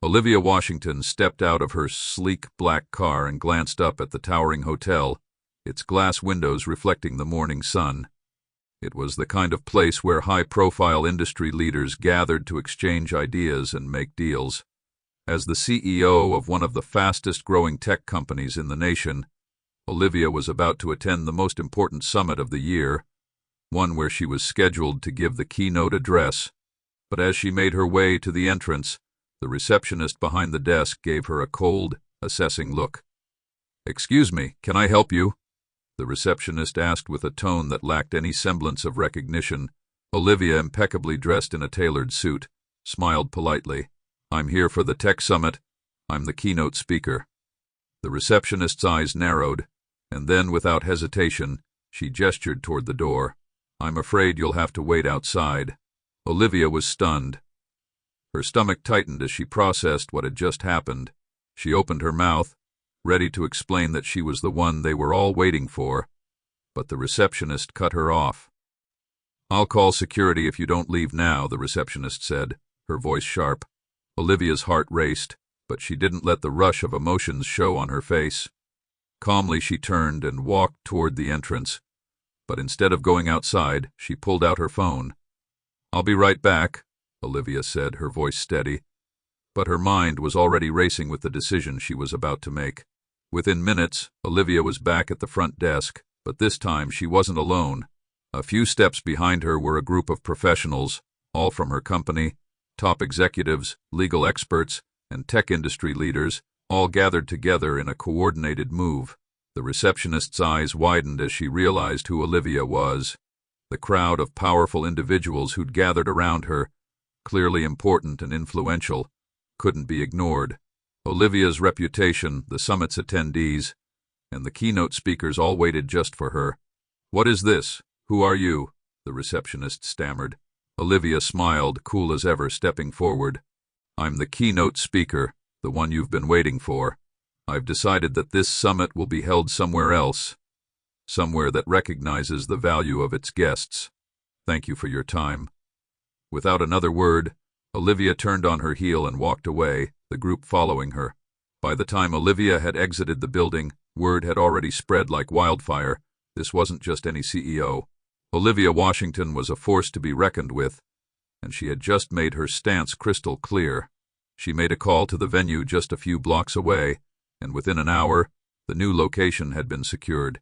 Olivia Washington stepped out of her sleek black car and glanced up at the towering hotel, its glass windows reflecting the morning sun. It was the kind of place where high-profile industry leaders gathered to exchange ideas and make deals. As the CEO of one of the fastest-growing tech companies in the nation, Olivia was about to attend the most important summit of the year, one where she was scheduled to give the keynote address. But as she made her way to the entrance, the receptionist behind the desk gave her a cold, assessing look. "Excuse me, can I help you?" the receptionist asked with a tone that lacked any semblance of recognition. Olivia, impeccably dressed in a tailored suit, smiled politely. "I'm here for the tech summit. I'm the keynote speaker." The receptionist's eyes narrowed, and then, without hesitation, she gestured toward the door. "I'm afraid you'll have to wait outside." Olivia was stunned. Her stomach tightened as she processed what had just happened. She opened her mouth, ready to explain that she was the one they were all waiting for, but the receptionist cut her off. "I'll call security if you don't leave now," the receptionist said, her voice sharp. Olivia's heart raced, but she didn't let the rush of emotions show on her face. Calmly she turned and walked toward the entrance, but instead of going outside, she pulled out her phone. "I'll be right back," Olivia said, her voice steady, but her mind was already racing with the decision she was about to make. Within minutes, Olivia was back at the front desk, but this time she wasn't alone. A few steps behind her were a group of professionals, all from her company, top executives, legal experts, and tech industry leaders, all gathered together in a coordinated move. The receptionist's eyes widened as she realized who Olivia was. The crowd of powerful individuals who'd gathered around her, clearly important and influential, couldn't be ignored. Olivia's reputation, the summit's attendees, and the keynote speakers all waited just for her. "What is this? Who are you?" the receptionist stammered. Olivia smiled, cool as ever, stepping forward. "I'm the keynote speaker, the one you've been waiting for. I've decided that this summit will be held somewhere else, somewhere that recognizes the value of its guests. Thank you for your time." Without another word, Olivia turned on her heel and walked away, the group following her. By the time Olivia had exited the building, word had already spread like wildfire. This wasn't just any CEO. Olivia Washington was a force to be reckoned with, and she had just made her stance crystal clear. She made a call to the venue just a few blocks away, and within an hour, the new location had been secured.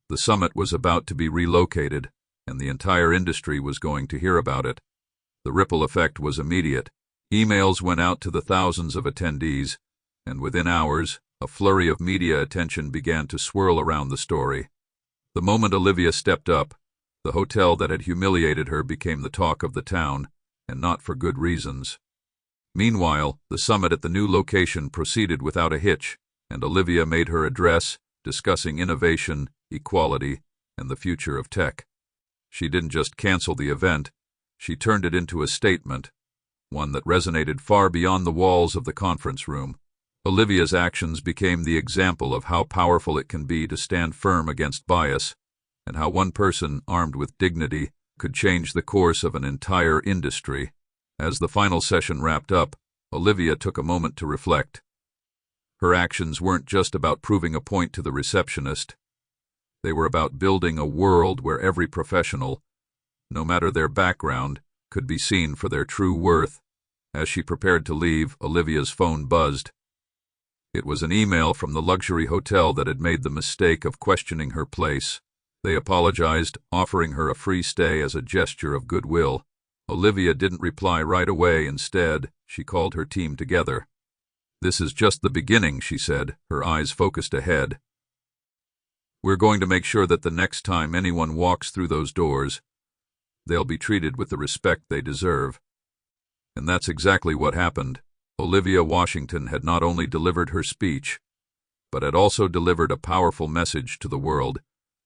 The summit was about to be relocated, and the entire industry was going to hear about it. The ripple effect was immediate. Emails went out to the thousands of attendees, and within hours, a flurry of media attention began to swirl around the story. The moment Olivia stepped up, the hotel that had humiliated her became the talk of the town, and not for good reasons. Meanwhile, the summit at the new location proceeded without a hitch, and Olivia made her address, discussing innovation, equality, and the future of tech. She didn't just cancel the event, she turned it into a statement, one that resonated far beyond the walls of the conference room. Olivia's actions became the example of how powerful it can be to stand firm against bias, and how one person, armed with dignity, could change the course of an entire industry. As the final session wrapped up, Olivia took a moment to reflect. Her actions weren't just about proving a point to the receptionist. They were about building a world where every professional, no matter their background, could be seen for their true worth. As she prepared to leave, Olivia's phone buzzed. It was an email from the luxury hotel that had made the mistake of questioning her place. They apologized, offering her a free stay as a gesture of goodwill. Olivia didn't reply right away. Instead, she called her team together. "This is just the beginning," she said, her eyes focused ahead. "We're going to make sure that the next time anyone walks through those doors, they'll be treated with the respect they deserve." And that's exactly what happened. Olivia Washington had not only delivered her speech, but had also delivered a powerful message to the world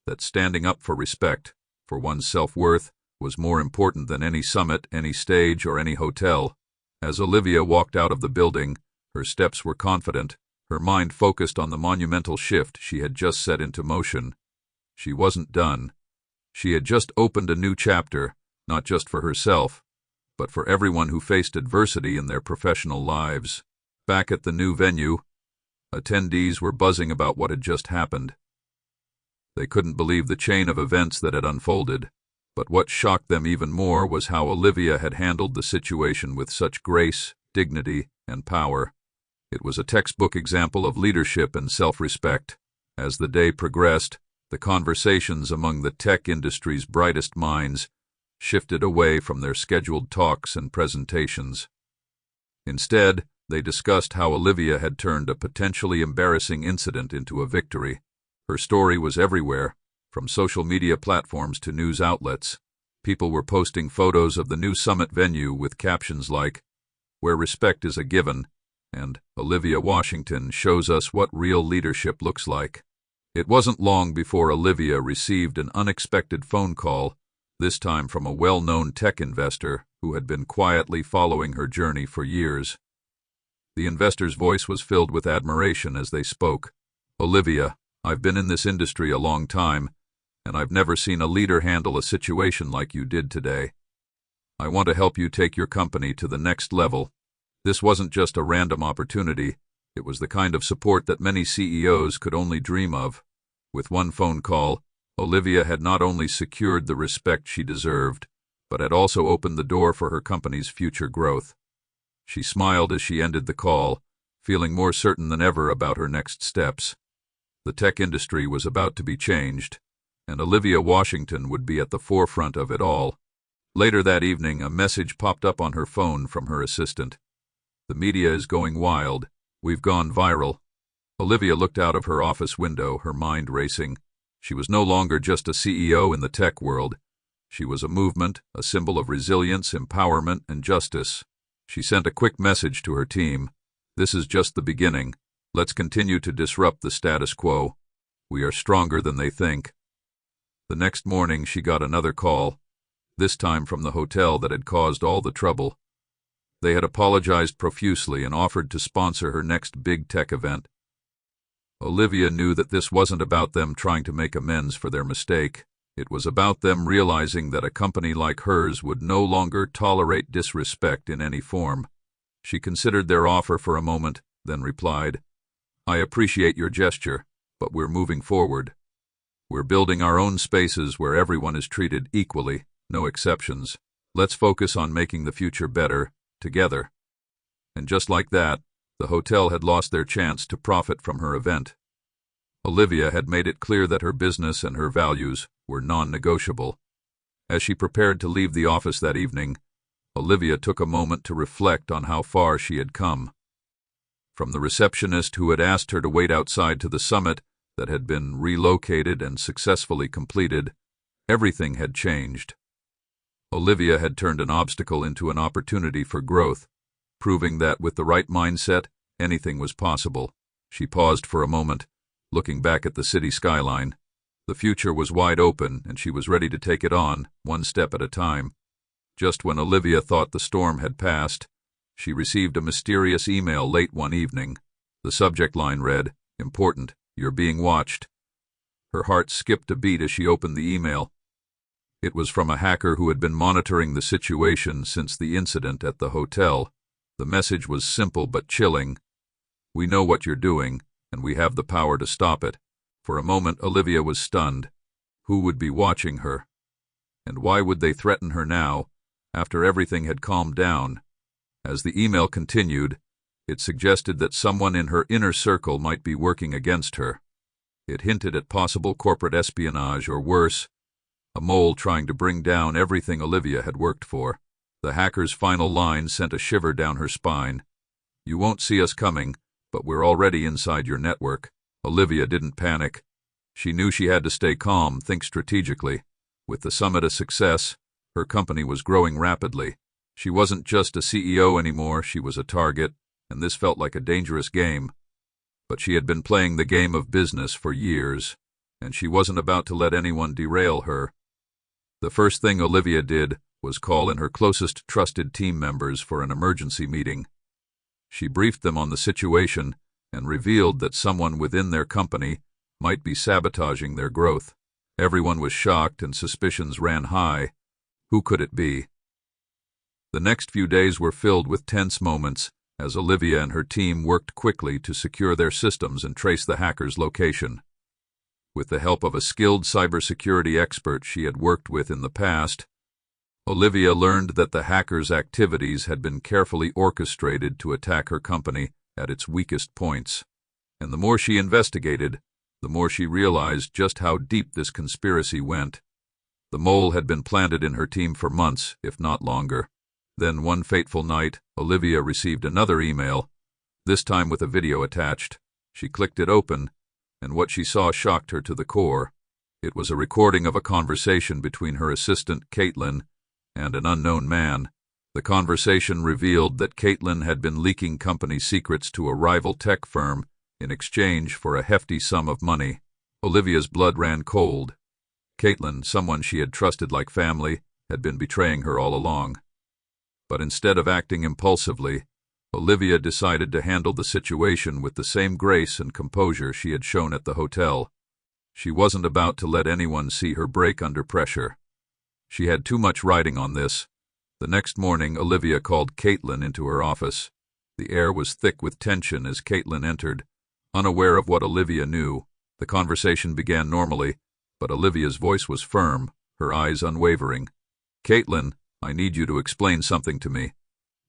that standing up for respect, for one's self-worth, was more important than any summit, any stage, or any hotel. As Olivia walked out of the building, her steps were confident, her mind focused on the monumental shift she had just set into motion. She wasn't done. She had just opened a new chapter, not just for herself, but for everyone who faced adversity in their professional lives. Back at the new venue, attendees were buzzing about what had just happened. They couldn't believe the chain of events that had unfolded, but what shocked them even more was how Olivia had handled the situation with such grace, dignity, and power. It was a textbook example of leadership and self-respect. As the day progressed, the conversations among the tech industry's brightest minds shifted away from their scheduled talks and presentations. Instead, they discussed how Olivia had turned a potentially embarrassing incident into a victory. Her story was everywhere, from social media platforms to news outlets. People were posting photos of the new summit venue with captions like, "Where respect is a given," and "Olivia Washington shows us what real leadership looks like." It wasn't long before Olivia received an unexpected phone call, this time from a well-known tech investor who had been quietly following her journey for years. The investor's voice was filled with admiration as they spoke. "Olivia, I've been in this industry a long time, and I've never seen a leader handle a situation like you did today. I want to help you take your company to the next level." This wasn't just a random opportunity, it was the kind of support that many CEOs could only dream of. With one phone call, Olivia had not only secured the respect she deserved, but had also opened the door for her company's future growth. She smiled as she ended the call, feeling more certain than ever about her next steps. The tech industry was about to be changed, and Olivia Washington would be at the forefront of it all. Later that evening, a message popped up on her phone from her assistant. "The media is going wild. We've gone viral." Olivia looked out of her office window, her mind racing. She was no longer just a CEO in the tech world. She was a movement, a symbol of resilience, empowerment, and justice. She sent a quick message to her team. "This is just the beginning. Let's continue to disrupt the status quo. We are stronger than they think." The next morning she got another call, this time from the hotel that had caused all the trouble. They had apologized profusely and offered to sponsor her next big tech event. Olivia knew that this wasn't about them trying to make amends for their mistake. It was about them realizing that a company like hers would no longer tolerate disrespect in any form. She considered their offer for a moment, then replied, "I appreciate your gesture, but we're moving forward. We're building our own spaces where everyone is treated equally, no exceptions. Let's focus on making the future better, together." And just like that, the hotel had lost their chance to profit from her event. Olivia had made it clear that her business and her values were non-negotiable. As she prepared to leave the office that evening, Olivia took a moment to reflect on how far she had come. From the receptionist who had asked her to wait outside to the summit that had been relocated and successfully completed, everything had changed. Olivia had turned an obstacle into an opportunity for growth, proving that with the right mindset, anything was possible. She paused for a moment, looking back at the city skyline. The future was wide open, and she was ready to take it on, one step at a time. Just when Olivia thought the storm had passed, she received a mysterious email late one evening. The subject line read, "Important, you're being watched." Her heart skipped a beat as she opened the email. It was from a hacker who had been monitoring the situation since the incident at the hotel. The message was simple but chilling. "We know what you're doing, and we have the power to stop it." For a moment, Olivia was stunned. Who would be watching her? And why would they threaten her now, after everything had calmed down? As the email continued, it suggested that someone in her inner circle might be working against her. It hinted at possible corporate espionage or worse, a mole trying to bring down everything Olivia had worked for. The hacker's final line sent a shiver down her spine. "You won't see us coming, but we're already inside your network." Olivia didn't panic. She knew she had to stay calm, think strategically. With the summit a success, her company was growing rapidly. She wasn't just a CEO anymore, she was a target, and this felt like a dangerous game. But she had been playing the game of business for years, and she wasn't about to let anyone derail her. The first thing Olivia did was call in her closest trusted team members for an emergency meeting. She briefed them on the situation and revealed that someone within their company might be sabotaging their growth. Everyone was shocked and suspicions ran high. Who could it be? The next few days were filled with tense moments as Olivia and her team worked quickly to secure their systems and trace the hacker's location. With the help of a skilled cybersecurity expert she had worked with in the past, Olivia learned that the hacker's activities had been carefully orchestrated to attack her company at its weakest points. And the more she investigated, the more she realized just how deep this conspiracy went. The mole had been planted in her team for months, if not longer. Then one fateful night, Olivia received another email, this time with a video attached. She clicked it open, and what she saw shocked her to the core. It was a recording of a conversation between her assistant, Caitlin, and an unknown man. The conversation revealed that Caitlin had been leaking company secrets to a rival tech firm in exchange for a hefty sum of money. Olivia's blood ran cold. Caitlin, someone she had trusted like family, had been betraying her all along. But instead of acting impulsively, Olivia decided to handle the situation with the same grace and composure she had shown at the hotel. She wasn't about to let anyone see her break under pressure. She had too much riding on this. The next morning, Olivia called Caitlin into her office. The air was thick with tension as Caitlin entered. Unaware of what Olivia knew, the conversation began normally, but Olivia's voice was firm, her eyes unwavering. "Caitlin, I need you to explain something to me.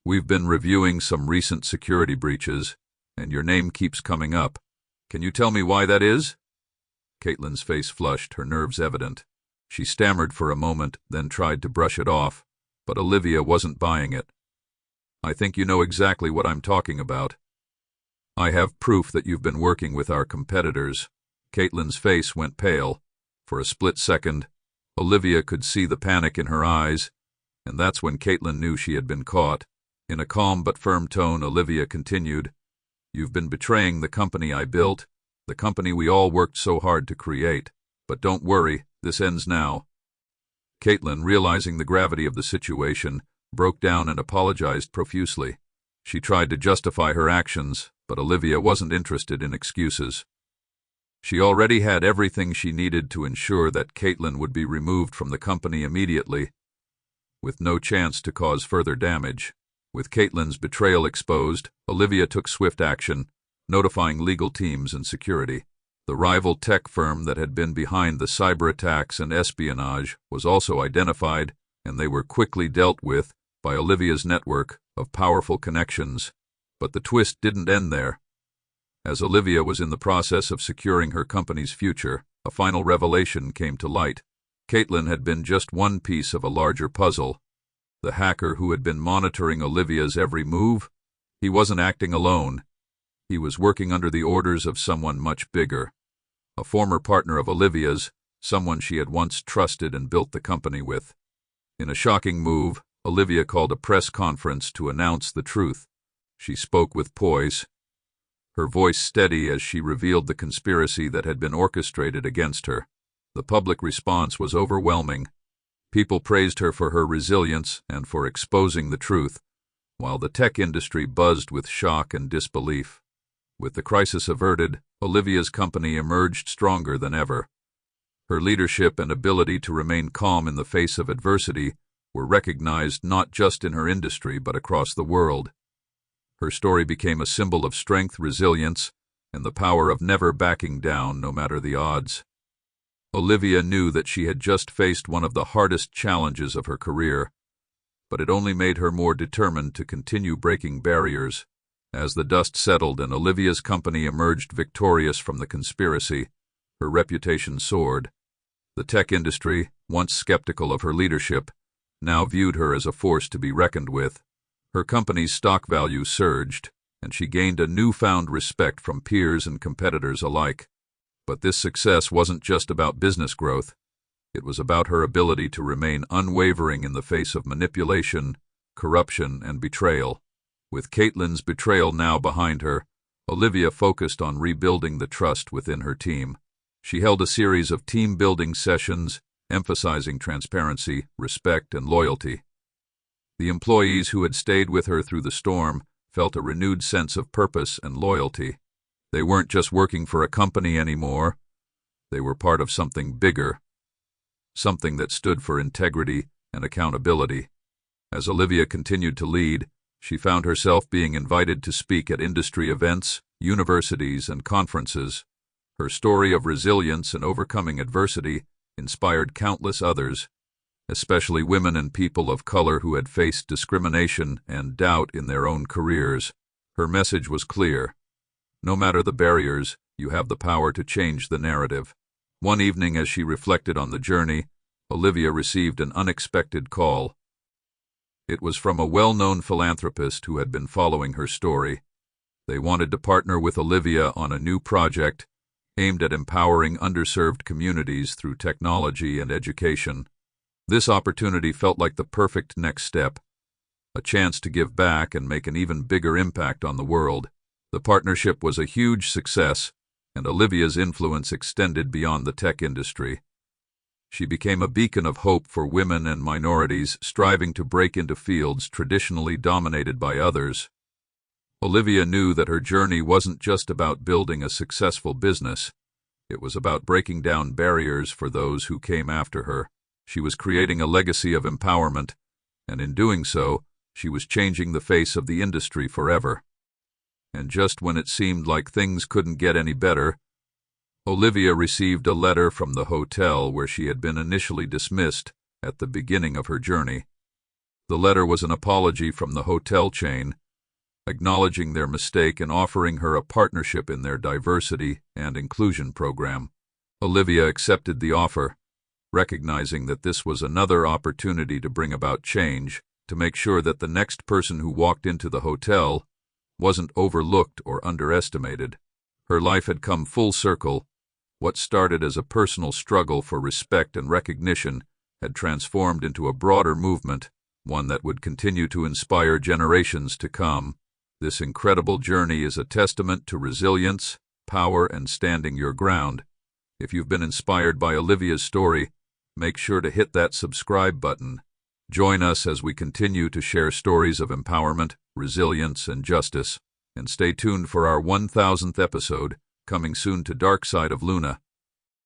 We've been reviewing some recent security breaches, and your name keeps coming up. Can you tell me why that is?" Caitlin's face flushed, her nerves evident. She stammered for a moment, then tried to brush it off, but Olivia wasn't buying it. "I think you know exactly what I'm talking about. I have proof that you've been working with our competitors." Caitlin's face went pale. For a split second, Olivia could see the panic in her eyes, and that's when Caitlin knew she had been caught. In a calm but firm tone, Olivia continued, "You've been betraying the company I built, the company we all worked so hard to create. But don't worry, this ends now." Caitlin, realizing the gravity of the situation, broke down and apologized profusely. She tried to justify her actions, but Olivia wasn't interested in excuses. She already had everything she needed to ensure that Caitlin would be removed from the company immediately, with no chance to cause further damage. With Caitlin's betrayal exposed, Olivia took swift action, notifying legal teams and security. The rival tech firm that had been behind the cyber attacks and espionage was also identified, and they were quickly dealt with by Olivia's network of powerful connections. But the twist didn't end there. As Olivia was in the process of securing her company's future, a final revelation came to light. Caitlin had been just one piece of a larger puzzle. The hacker who had been monitoring Olivia's every move, he wasn't acting alone. He was working under the orders of someone much bigger. A former partner of Olivia's, someone she had once trusted and built the company with. In a shocking move, Olivia called a press conference to announce the truth. She spoke with poise, her voice steady as she revealed the conspiracy that had been orchestrated against her. The public response was overwhelming. People praised her for her resilience and for exposing the truth, while the tech industry buzzed with shock and disbelief. With the crisis averted, Olivia's company emerged stronger than ever. Her leadership and ability to remain calm in the face of adversity were recognized not just in her industry but across the world. Her story became a symbol of strength, resilience, and the power of never backing down no matter the odds. Olivia knew that she had just faced one of the hardest challenges of her career, but it only made her more determined to continue breaking barriers. As the dust settled and Olivia's company emerged victorious from the conspiracy, her reputation soared. The tech industry, once skeptical of her leadership, now viewed her as a force to be reckoned with. Her company's stock value surged, and she gained a newfound respect from peers and competitors alike. But this success wasn't just about business growth. It was about her ability to remain unwavering in the face of manipulation, corruption, and betrayal. With Caitlin's betrayal now behind her, Olivia focused on rebuilding the trust within her team. She held a series of team-building sessions, emphasizing transparency, respect, and loyalty. The employees who had stayed with her through the storm felt a renewed sense of purpose and loyalty. They weren't just working for a company anymore. They were part of something bigger, something that stood for integrity and accountability. As Olivia continued to lead, She found herself being invited to speak at industry events, universities, and conferences. Her story of resilience and overcoming adversity inspired countless others, especially women and people of color who had faced discrimination and doubt in their own careers. Her message was clear. No matter the barriers, you have the power to change the narrative. One evening, as she reflected on the journey, Olivia received an unexpected call. It was from a well-known philanthropist who had been following her story. They wanted to partner with Olivia on a new project aimed at empowering underserved communities through technology and education. This opportunity felt like the perfect next step, a chance to give back and make an even bigger impact on the world. The partnership was a huge success, and Olivia's influence extended beyond the tech industry. She became a beacon of hope for women and minorities striving to break into fields traditionally dominated by others. Olivia knew that her journey wasn't just about building a successful business. It was about breaking down barriers for those who came after her. She was creating a legacy of empowerment, and in doing so, she was changing the face of the industry forever. And just when it seemed like things couldn't get any better, Olivia received a letter from the hotel where she had been initially dismissed at the beginning of her journey. The letter was an apology from the hotel chain, acknowledging their mistake and offering her a partnership in their diversity and inclusion program. Olivia accepted the offer, recognizing that this was another opportunity to bring about change, to make sure that the next person who walked into the hotel wasn't overlooked or underestimated. Her life had come full circle. What started as a personal struggle for respect and recognition had transformed into a broader movement, one that would continue to inspire generations to come. This incredible journey is a testament to resilience, power, and standing your ground. If you've been inspired by Olivia's story, make sure to hit that subscribe button. Join us as we continue to share stories of empowerment, resilience, and justice. And stay tuned for our 1000th episode, coming soon to Dark Side of Luna.